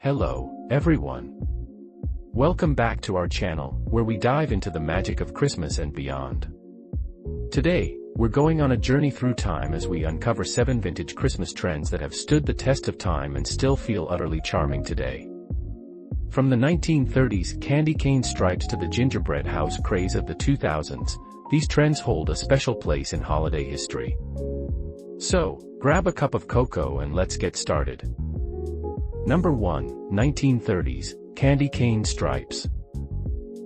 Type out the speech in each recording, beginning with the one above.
Hello, everyone. Welcome back to our channel, where we dive into the magic of Christmas and beyond. Today, we're going on a journey through time as we uncover 7 vintage Christmas trends that have stood the test of time and still feel utterly charming today. From the 1930s candy cane stripes to the gingerbread house craze of the 2000s, these trends hold a special place in holiday history. So, grab a cup of cocoa and let's get started. Number 1, 1930s, candy cane stripes.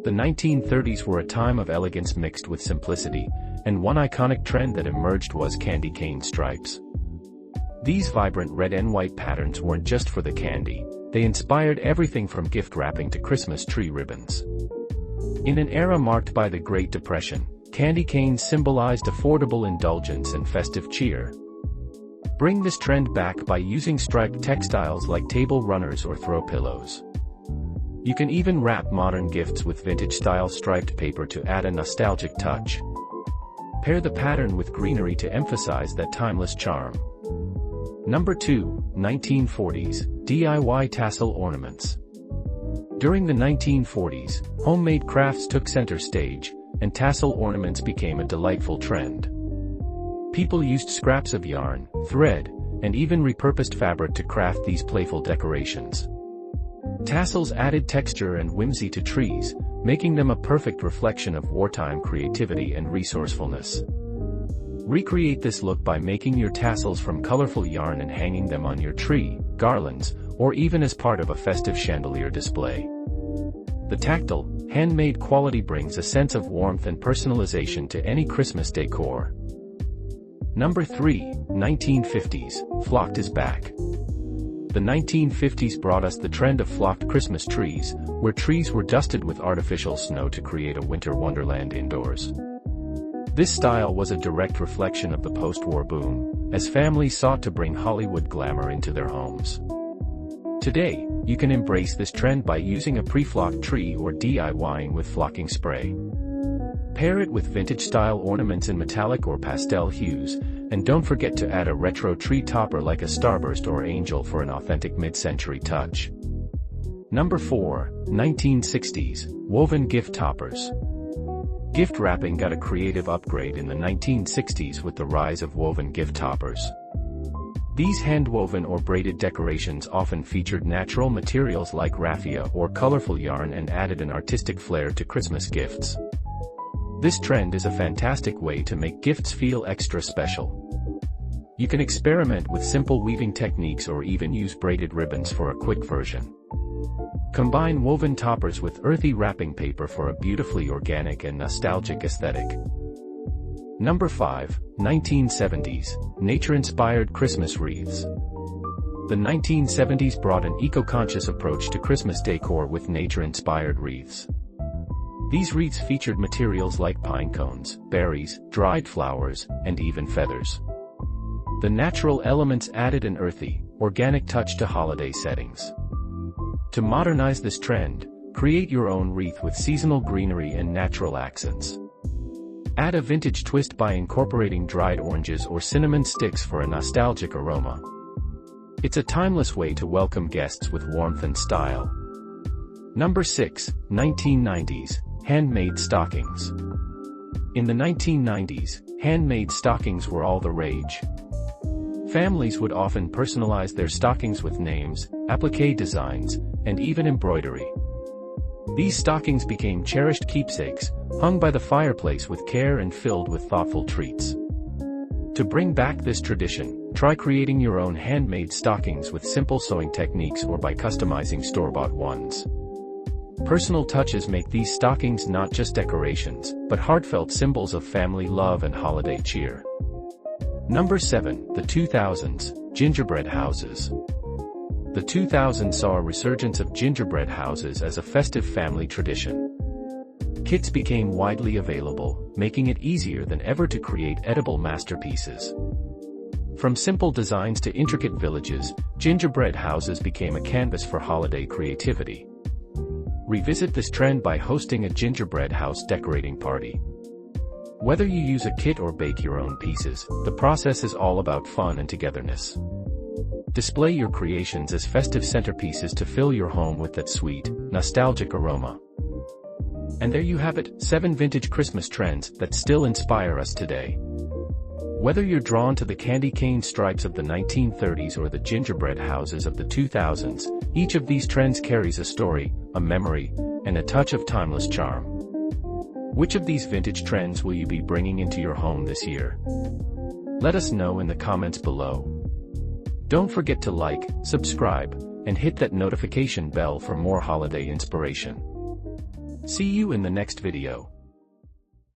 The 1930s were a time of elegance mixed with simplicity, and one iconic trend that emerged was candy cane stripes. These vibrant red and white patterns weren't just for the candy, they inspired everything from gift wrapping to Christmas tree ribbons. In an era marked by the Great Depression, candy canes symbolized affordable indulgence and festive cheer. Bring this trend back by using striped textiles like table runners or throw pillows. You can even wrap modern gifts with vintage-style striped paper to add a nostalgic touch. Pair the pattern with greenery to emphasize that timeless charm. Number 2, 1940s, DIY tassel ornaments. During the 1940s, homemade crafts took center stage, and tassel ornaments became a delightful trend. People used scraps of yarn, thread, and even repurposed fabric to craft these playful decorations. Tassels added texture and whimsy to trees, making them a perfect reflection of wartime creativity and resourcefulness. Recreate this look by making your tassels from colorful yarn and hanging them on your tree, garlands, or even as part of a festive chandelier display. The tactile, handmade quality brings a sense of warmth and personalization to any Christmas decor. Number 3, 1950s, flocked is back. The 1950s brought us the trend of flocked Christmas trees, where trees were dusted with artificial snow to create a winter wonderland indoors. This style was a direct reflection of the post-war boom, as families sought to bring Hollywood glamour into their homes. Today, you can embrace this trend by using a pre-flocked tree or DIYing with flocking spray. Pair it with vintage-style ornaments in metallic or pastel hues, and don't forget to add a retro tree topper like a starburst or angel for an authentic mid-century touch. Number 4, 1960s, woven gift toppers. Gift wrapping got a creative upgrade in the 1960s with the rise of woven gift toppers. These hand-woven or braided decorations often featured natural materials like raffia or colorful yarn and added an artistic flair to Christmas gifts. This trend is a fantastic way to make gifts feel extra special. You can experiment with simple weaving techniques or even use braided ribbons for a quick version. Combine woven toppers with earthy wrapping paper for a beautifully organic and nostalgic aesthetic. Number 5, 1970s, nature-inspired Christmas wreaths. The 1970s brought an eco-conscious approach to Christmas decor with nature-inspired wreaths. These wreaths featured materials like pine cones, berries, dried flowers, and even feathers. The natural elements added an earthy, organic touch to holiday settings. To modernize this trend, create your own wreath with seasonal greenery and natural accents. Add a vintage twist by incorporating dried oranges or cinnamon sticks for a nostalgic aroma. It's a timeless way to welcome guests with warmth and style. Number 6, 1990s, handmade stockings. In the 1990s, handmade stockings were all the rage. Families would often personalize their stockings with names, applique designs, and even embroidery. These stockings became cherished keepsakes, hung by the fireplace with care and filled with thoughtful treats. To bring back this tradition, try creating your own handmade stockings with simple sewing techniques or by customizing store-bought ones. Personal touches make these stockings not just decorations, but heartfelt symbols of family love and holiday cheer. Number 7, the 2000s, gingerbread houses. The 2000s saw a resurgence of gingerbread houses as a festive family tradition. Kits became widely available, making it easier than ever to create edible masterpieces. From simple designs to intricate villages, gingerbread houses became a canvas for holiday creativity. Revisit this trend by hosting a gingerbread house decorating party. Whether you use a kit or bake your own pieces, the process is all about fun and togetherness. Display your creations as festive centerpieces to fill your home with that sweet, nostalgic aroma. And there you have it, 7 vintage Christmas trends that still inspire us today. Whether you're drawn to the candy cane stripes of the 1930s or the gingerbread houses of the 2000s, each of these trends carries a story, a memory, and a touch of timeless charm. Which of these vintage trends will you be bringing into your home this year? Let us know in the comments below. Don't forget to like, subscribe, and hit that notification bell for more holiday inspiration. See you in the next video.